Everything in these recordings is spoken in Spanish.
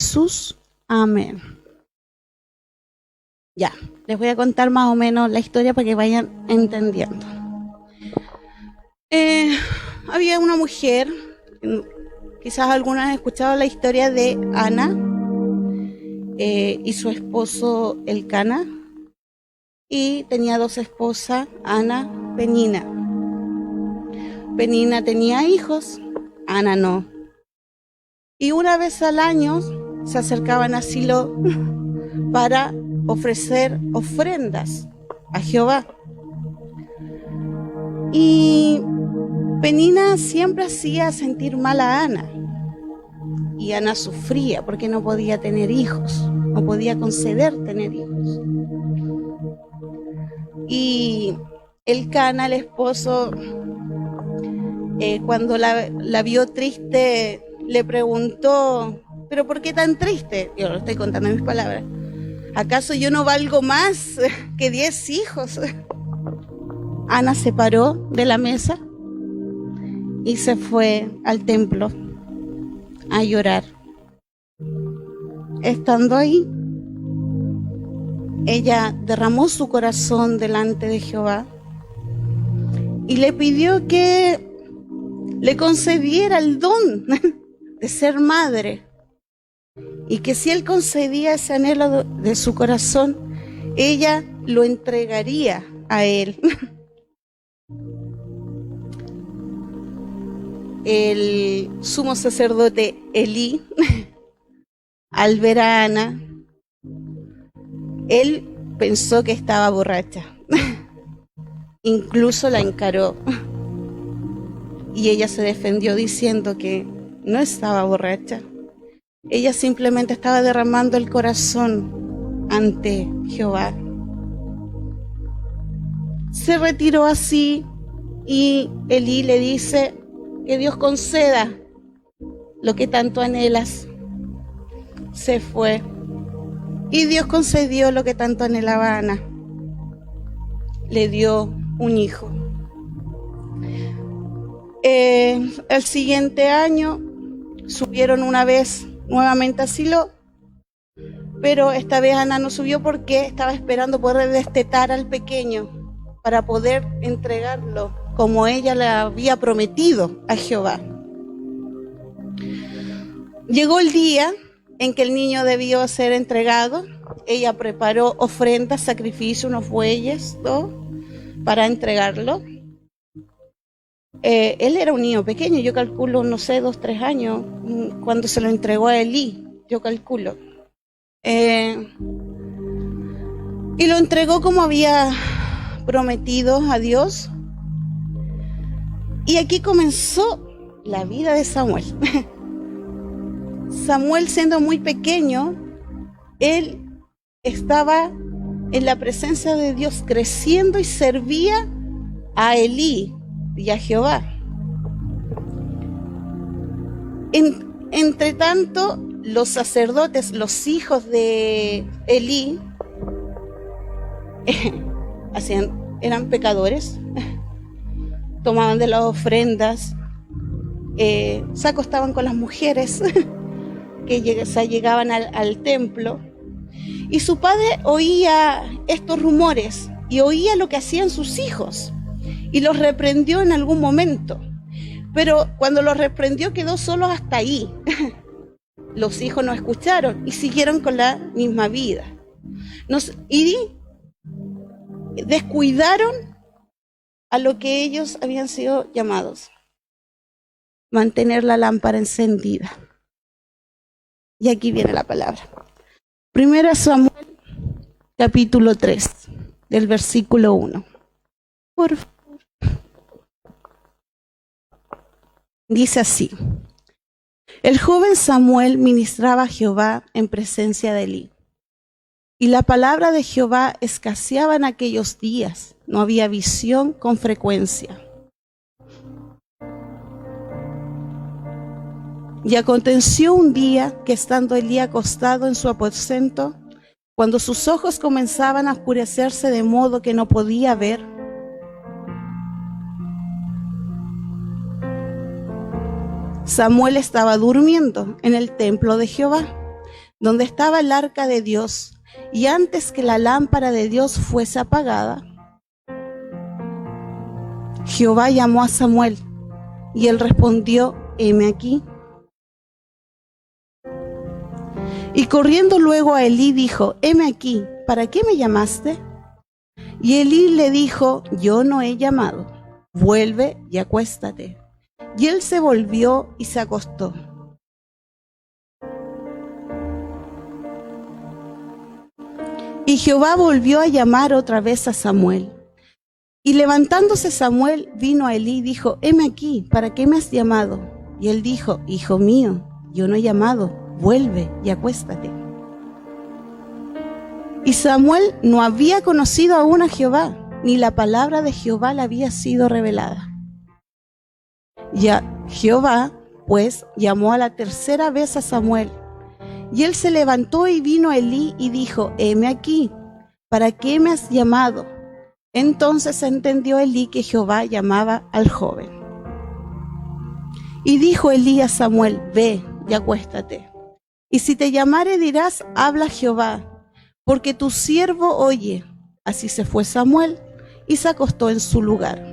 Jesús. Amén. Ya, les voy a contar más o menos la historia para que vayan entendiendo. Había una mujer, quizás algunos han escuchado la historia de Ana y su esposo Elcana, y tenía dos esposas, Ana, Penina. Penina tenía hijos, Ana no. Y una vez al año se acercaban a Silo para ofrecer ofrendas a Jehová. Y Penina siempre hacía sentir mal a Ana. Y Ana sufría porque no podía tener hijos, no podía conceder tener hijos. Y Elcana, el esposo, cuando la vio triste, le preguntó: ¿pero por qué tan triste? Yo lo estoy contando en mis palabras. ¿Acaso yo no valgo más que 10 hijos? Ana se paró de la mesa y se fue al templo a llorar. Estando ahí, ella derramó su corazón delante de Jehová y le pidió que le concediera el don de ser madre, y que si él concedía ese anhelo de su corazón, ella lo entregaría a él. El sumo sacerdote Elí, al ver a Ana, él pensó que estaba borracha. Incluso la encaró. Y ella se defendió diciendo que no estaba borracha. Ella simplemente estaba derramando el corazón ante Jehová. Se retiró así y Elí le dice: que Dios conceda lo que tanto anhelas. Se fue y Dios concedió lo que tanto anhelaba Ana. Le dio un hijo. El siguiente año subieron una vez nuevamente a Silo, pero esta vez Ana no subió porque estaba esperando poder destetar al pequeño para poder entregarlo como ella le había prometido a Jehová. Llegó el día en que el niño debió ser entregado. Ella preparó ofrendas, sacrificios, unos bueyes, ¿no?, para entregarlo. Él era un niño pequeño, yo calculo, no sé, 2, 3 años, cuando se lo entregó a Elí, yo calculo. Y lo entregó como había prometido a Dios. Y aquí comenzó la vida de Samuel. Samuel, siendo muy pequeño, él estaba en la presencia de Dios, creciendo, y servía a Elí y a Jehová. Entre tanto, los sacerdotes, los hijos de Elí, eran pecadores, tomaban de las ofrendas, se acostaban con las mujeres que llegaban al templo, y su padre oía estos rumores y oía lo que hacían sus hijos y los reprendió en algún momento, pero cuando los reprendió quedó solo hasta ahí. Los hijos no escucharon y siguieron con la misma vida, y descuidaron a lo que ellos habían sido llamados: mantener la lámpara encendida. Y aquí viene la palabra. 1 Samuel, capítulo 3, del versículo 1. Por favor. Dice así: el joven Samuel ministraba a Jehová en presencia de Elí. Y la palabra de Jehová escaseaba en aquellos días, no había visión con frecuencia. Y aconteció un día que, estando Elí acostado en su aposento, cuando sus ojos comenzaban a oscurecerse de modo que no podía ver, Samuel estaba durmiendo en el templo de Jehová. donde estaba el arca de Dios, y antes que la lámpara de Dios fuese apagada, Jehová llamó a Samuel, y él respondió: heme aquí. Y corriendo luego a Elí dijo: heme aquí, ¿para qué me llamaste? Y Elí le dijo: yo no he llamado, vuelve y acuéstate. Y él se volvió y se acostó. Y Jehová volvió a llamar otra vez a Samuel. Y levantándose Samuel, vino a Elí y dijo: heme aquí, ¿para qué me has llamado? Y él dijo: hijo mío, yo no he llamado, vuelve y acuéstate. Y Samuel no había conocido aún a Jehová, ni la palabra de Jehová le había sido revelada. Ya Jehová, pues, llamó a la tercera vez a Samuel. Y él se levantó y vino a Elí y dijo: heme aquí, ¿para qué me has llamado? Entonces entendió Elí que Jehová llamaba al joven. Y dijo Elí a Samuel: ve y acuéstate. Y si te llamare dirás: habla Jehová, porque tu siervo oye. Así se fue Samuel y se acostó en su lugar.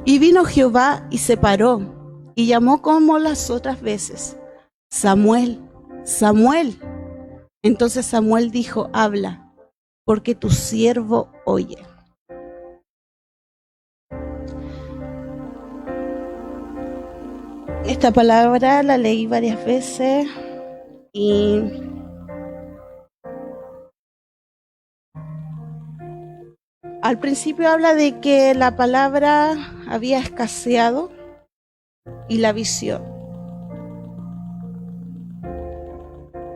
Y vino Jehová y se paró y llamó como las otras veces: Samuel, Samuel. Entonces Samuel dijo: habla, porque tu siervo oye. Esta palabra la leí varias veces y al principio habla de que la palabra había escaseado y la visión.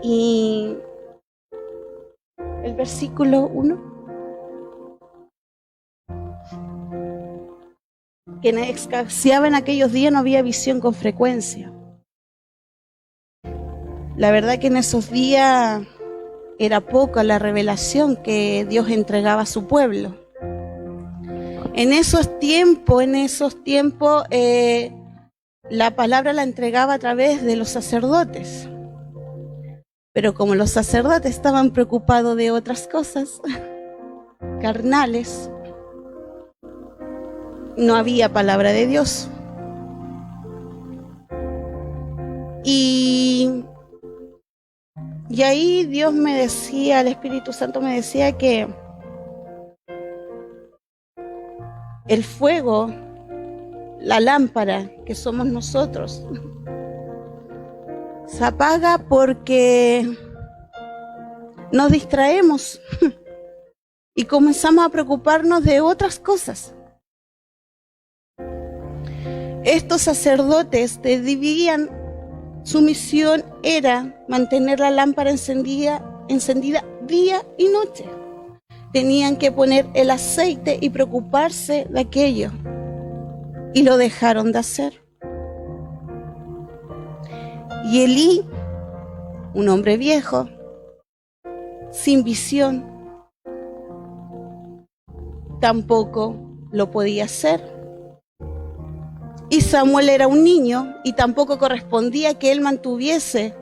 Y el versículo 1, que escaseaba en aquellos días, no había visión con frecuencia. La verdad que en esos días era poca la revelación que Dios entregaba a su pueblo. En esos tiempos, la palabra la entregaba a través de los sacerdotes. Pero como los sacerdotes estaban preocupados de otras cosas carnales, no había palabra de Dios. Y ahí Dios me decía, el Espíritu Santo me decía que el fuego, la lámpara que somos nosotros, se apaga porque nos distraemos y comenzamos a preocuparnos de otras cosas. Estos sacerdotes dividían, su misión era mantener la lámpara encendida día y noche. Tenían que poner el aceite y preocuparse de aquello, y lo dejaron de hacer. Y Elí, un hombre viejo, sin visión, tampoco lo podía hacer. Y Samuel era un niño y tampoco correspondía que él mantuviese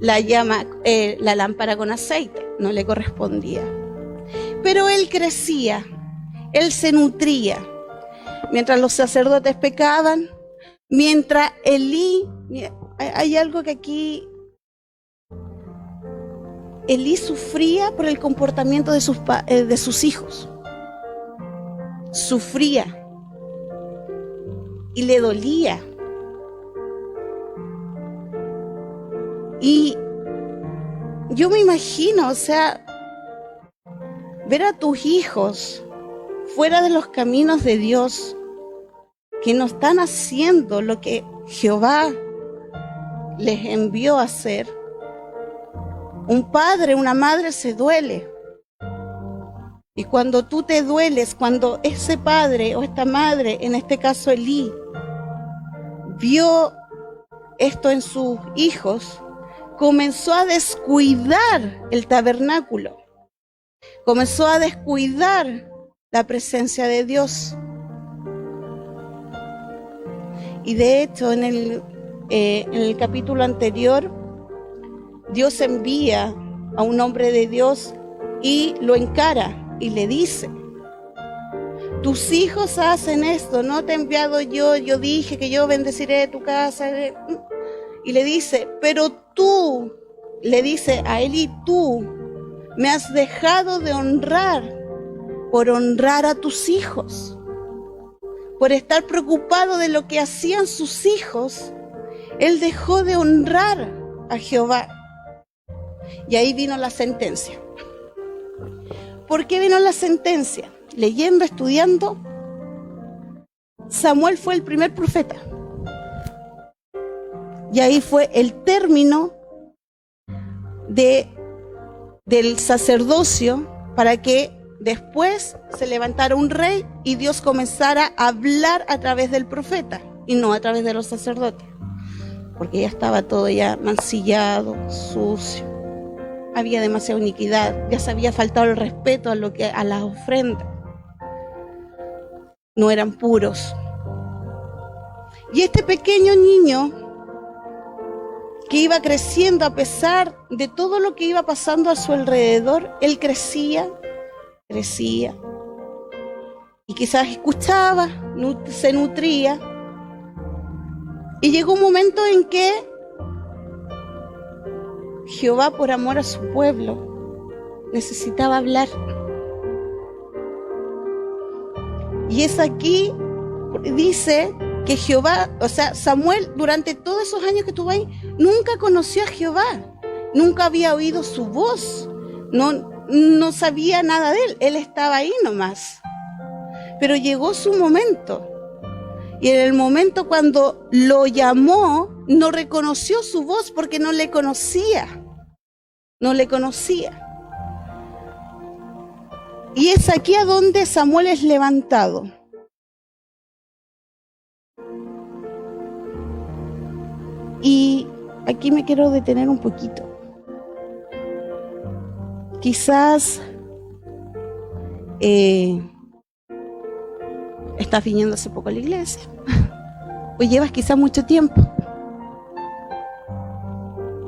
la lámpara con aceite, no le correspondía. Pero él crecía, él se nutría. Mientras los sacerdotes pecaban, mientras Elí, hay algo que aquí, Elí sufría por el comportamiento de sus hijos. Sufría. Y le dolía. Y yo me imagino, ver a tus hijos fuera de los caminos de Dios, que no están haciendo lo que Jehová les envió a hacer. Un padre, una madre se duele. Y cuando tú te dueles, cuando ese padre o esta madre, en este caso Elí, vio esto en sus hijos, comenzó a descuidar el tabernáculo, comenzó a descuidar la presencia de Dios. Y de hecho, en el capítulo anterior, Dios envía a un hombre de Dios y lo encara y le dice: tus hijos hacen esto, no te he enviado yo dije que yo bendeciré tu casa. Y le dice: pero tú, le dice a Elí, tú me has dejado de honrar por honrar a tus hijos, por estar preocupado de lo que hacían sus hijos. Él dejó de honrar a Jehová. Y ahí vino la sentencia. ¿Por qué vino la sentencia? Leyendo, estudiando, Samuel fue el primer profeta. Y ahí fue el término del sacerdocio para que después se levantara un rey y Dios comenzara a hablar a través del profeta y no a través de los sacerdotes, porque ya estaba todo ya mancillado, sucio, había demasiada iniquidad, ya se había faltado el respeto a las ofrendas, no eran puros. Y este pequeño niño que iba creciendo a pesar de todo lo que iba pasando a su alrededor, él crecía y quizás escuchaba, se nutría, y llegó un momento en que Jehová, por amor a su pueblo, necesitaba hablar. Y es aquí, dice que Jehová, o sea, Samuel, durante todos esos años que estuvo ahí, nunca conoció a Jehová, nunca había oído su voz, no sabía nada de él estaba ahí nomás. Pero llegó su momento, y en el momento cuando lo llamó, no reconoció su voz porque no le conocía. Y es aquí a donde Samuel es levantado. Y aquí me quiero detener un poquito. Quizás estás viniendo hace poco a la iglesia, o llevas quizás mucho tiempo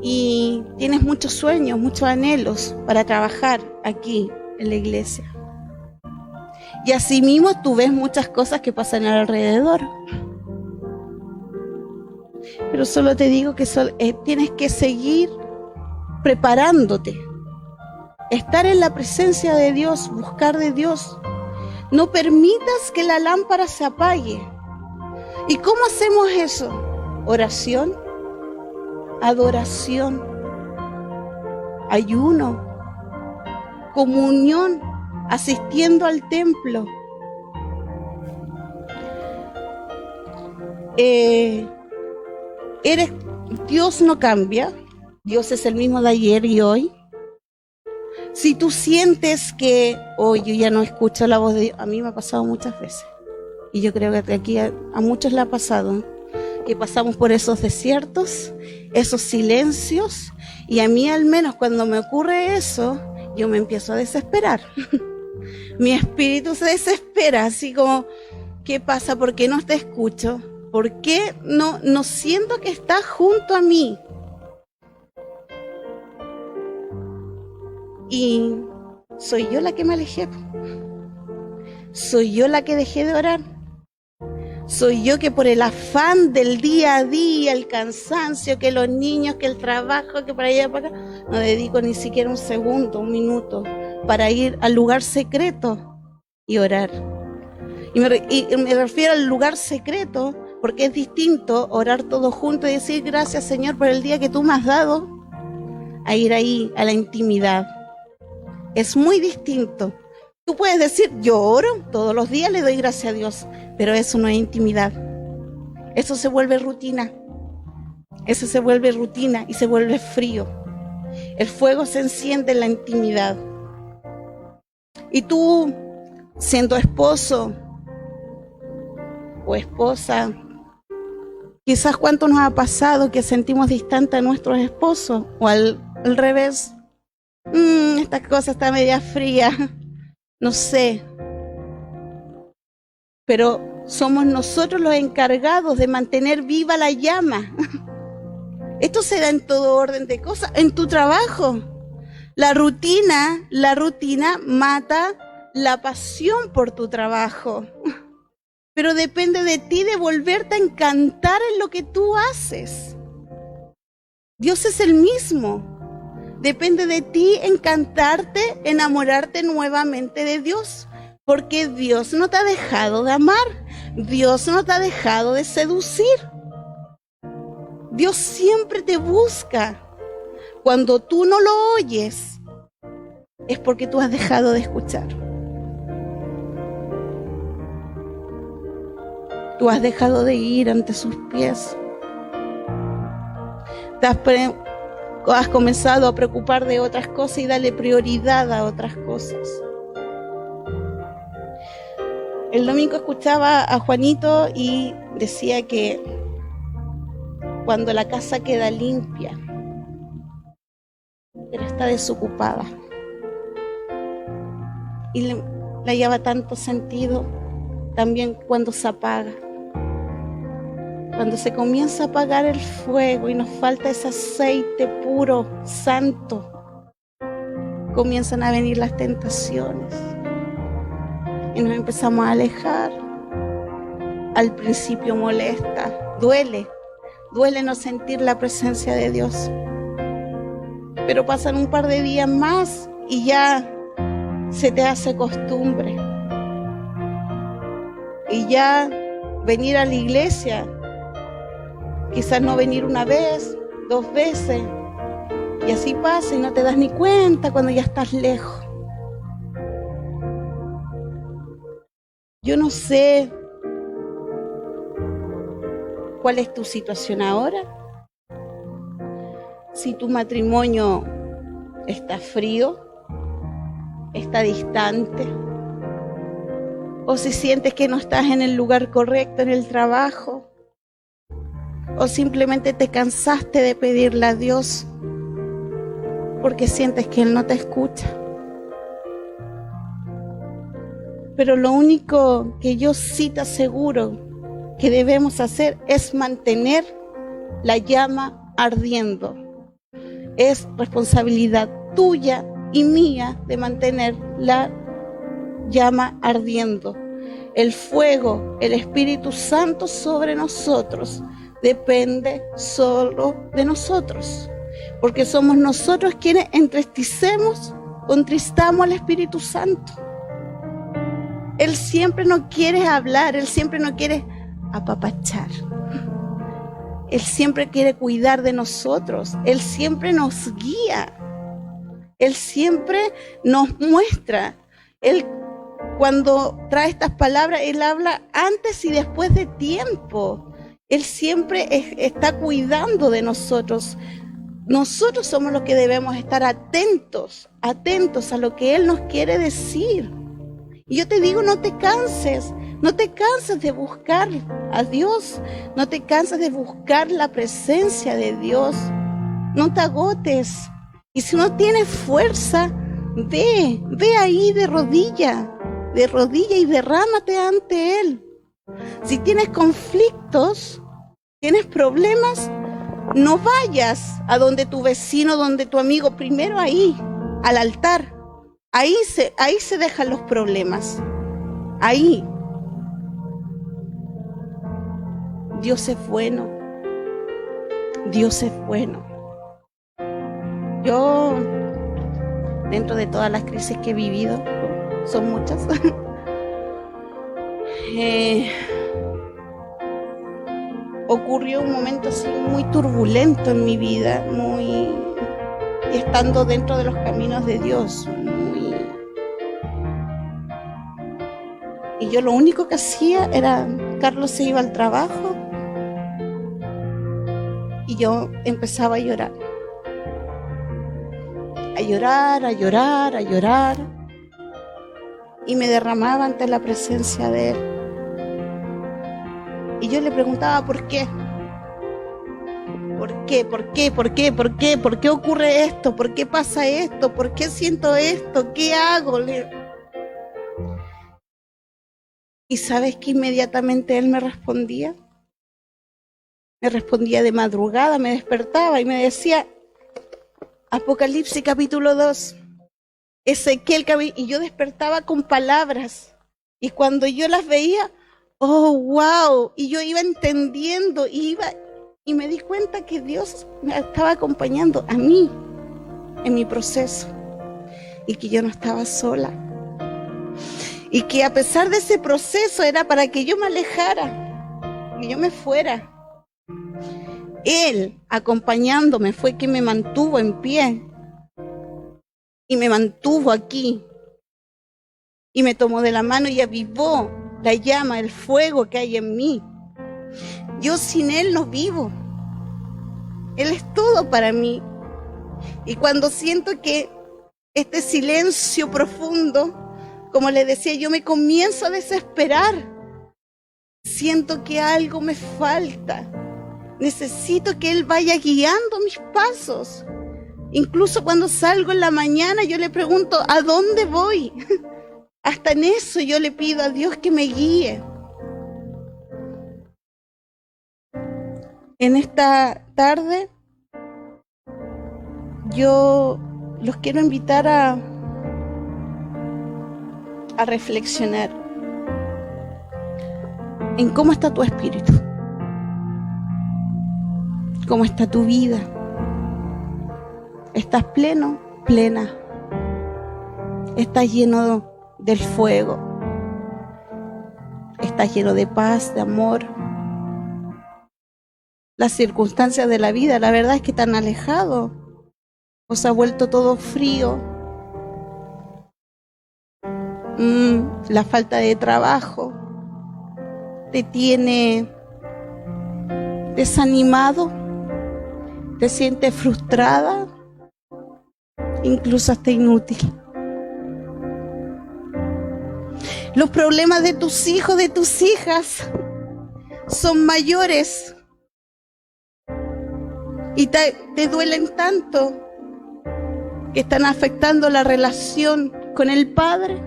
y tienes muchos sueños, muchos anhelos para trabajar aquí en la iglesia. Y así mismo tú ves muchas cosas que pasan alrededor. Pero solo te digo que tienes que seguir preparándote, estar en la presencia de Dios, buscar de Dios. No permitas que la lámpara se apague. ¿Y cómo hacemos eso? Oración, adoración, ayuno, comunión, asistiendo al templo. Dios no cambia, Dios es el mismo de ayer y hoy. Si tú sientes que hoy yo ya no escucho la voz de Dios, a mí me ha pasado muchas veces, y yo creo que aquí a muchos le ha pasado, que pasamos por esos desiertos, esos silencios, y a mí al menos cuando me ocurre eso, yo me empiezo a desesperar. Mi espíritu se desespera, así como, ¿qué pasa? ¿Por qué no te escucho? ¿Por qué no siento que estás junto a mí? Y soy yo la que me alejé. Soy yo la que dejé de orar. Soy yo que por el afán del día a día, el cansancio, que los niños, que el trabajo, que para allá, para acá, no dedico ni siquiera un segundo, un minuto para ir al lugar secreto y orar. Y me refiero al lugar secreto porque es distinto orar todos juntos y decir gracias, Señor, por el día que tú me has dado, a ir ahí a la intimidad. Es muy distinto. Tú puedes decir, yo oro todos los días, le doy gracias a Dios, pero eso no es intimidad. Eso se vuelve rutina. Eso se vuelve rutina y se vuelve frío. El fuego se enciende en la intimidad. Y tú, siendo esposo o esposa, quizás cuánto nos ha pasado que sentimos distante a nuestros esposos, o al revés. Esta cosa está media fría, no sé. Pero somos nosotros los encargados de mantener viva la llama. Esto se da en todo orden de cosas, en tu trabajo. La rutina mata la pasión por tu trabajo. Pero depende de ti de volverte a encantar en lo que tú haces. Dios es el mismo. Depende de ti encantarte, enamorarte nuevamente de Dios. Porque Dios no te ha dejado de amar. Dios no te ha dejado de seducir. Dios siempre te busca. Cuando tú no lo oyes, es porque tú has dejado de escuchar. Tú has dejado de ir ante sus pies. Has comenzado a preocupar de otras cosas y darle prioridad a otras cosas. El domingo escuchaba a Juanito y decía que cuando la casa queda limpia, pero está desocupada, y le lleva tanto sentido también cuando se apaga. Cuando se comienza a apagar el fuego y nos falta ese aceite puro, santo, comienzan a venir las tentaciones y nos empezamos a alejar. Al principio molesta, duele no sentir la presencia de Dios. Pero pasan un par de días más y ya se te hace costumbre. Y ya venir a la iglesia, quizás no venir una vez, 2 veces, y así pasa y no te das ni cuenta cuando ya estás lejos. Yo no sé cuál es tu situación ahora. Si tu matrimonio está frío, está distante, o si sientes que no estás en el lugar correcto en el trabajo, o simplemente te cansaste de pedirle a Dios porque sientes que Él no te escucha. Pero lo único que yo sí te aseguro que debemos hacer es mantener la llama ardiendo. Es responsabilidad tuya y mía de mantener la llama ardiendo. El fuego, el Espíritu Santo sobre nosotros depende solo de nosotros, porque somos nosotros quienes contristamos al Espíritu Santo. Él siempre nos quiere hablar, Él siempre nos quiere apapachar. Él siempre quiere cuidar de nosotros, Él siempre nos guía, Él siempre nos muestra. Él, cuando trae estas palabras, Él habla antes y después de tiempo. Él siempre está cuidando de nosotros. Nosotros somos los que debemos estar atentos a lo que Él nos quiere decir. Y yo te digo, no te canses de buscar a Dios, no te canses de buscar la presencia de Dios, no te agotes. Y si no tienes fuerza, ve ahí de rodilla y derrámate ante Él. Si tienes conflictos, tienes problemas, no vayas a donde tu vecino, donde tu amigo, primero ahí, al altar. Ahí se dejan los problemas. Ahí. Dios es bueno. Dios es bueno. Yo, dentro de todas las crisis que he vivido, son muchas, ocurrió un momento así muy turbulento en mi vida, y estando dentro de los caminos de Dios, y yo lo único que hacía era, Carlos se iba al trabajo y yo empezaba a llorar, y me derramaba ante la presencia de Él. Y yo le preguntaba ¿por qué? ¿Por qué? ¿Por qué? ¿Por qué? ¿Por qué? ¿Por qué ocurre esto? ¿Por qué pasa esto? ¿Por qué siento esto? ¿Qué hago? ¿Y sabes que inmediatamente Él me respondía? me respondía de madrugada, me despertaba y me decía, Apocalipsis capítulo 2, Ezequiel, y yo despertaba con palabras. Y cuando yo las veía, oh, wow, y yo iba entendiendo, y me di cuenta que Dios me estaba acompañando a mí en mi proceso y que yo no estaba sola. Y que a pesar de ese proceso era para que yo me alejara, que yo me fuera. Él, acompañándome, fue que me mantuvo en pie y me mantuvo aquí y me tomó de la mano y avivó la llama, el fuego que hay en mí. Yo sin Él no vivo. Él es todo para mí. Y cuando siento que este silencio profundo, como le decía, yo me comienzo a desesperar. Siento que algo me falta. Necesito que Él vaya guiando mis pasos. Incluso cuando salgo en la mañana, yo le pregunto, ¿a dónde voy? Hasta en eso yo le pido a Dios que me guíe. En esta tarde, yo los quiero invitar a reflexionar en cómo está tu espíritu, cómo está tu vida. ¿Estás pleno? Plena. ¿Estás lleno del fuego? ¿Estás lleno de paz, de amor? Las circunstancias de la vida, la verdad es que están alejados. Os ha vuelto todo frío. La falta de trabajo te tiene desanimado, te sientes frustrada, incluso hasta inútil. Los problemas de tus hijos, de tus hijas, son mayores y te duelen tanto que están afectando la relación con el Padre.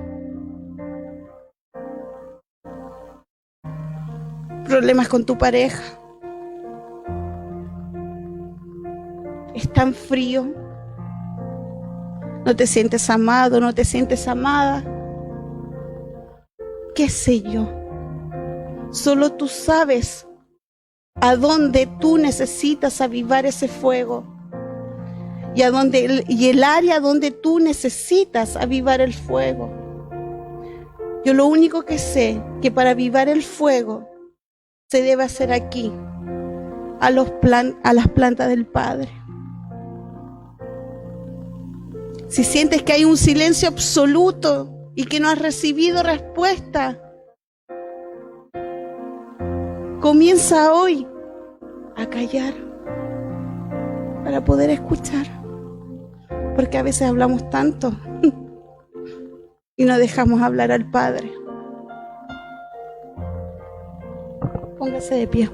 Problemas con tu pareja. Es tan frío. No te sientes amado, no te sientes amada. ¿Qué sé yo? Solo tú sabes a dónde tú necesitas avivar ese fuego y el área donde tú necesitas avivar el fuego. Yo lo único que sé que para avivar el fuego se debe hacer aquí, a las plantas del Padre. Si sientes que hay un silencio absoluto y que no has recibido respuesta, comienza hoy a callar para poder escuchar, porque a veces hablamos tanto y no dejamos hablar al Padre. Póngase de pie.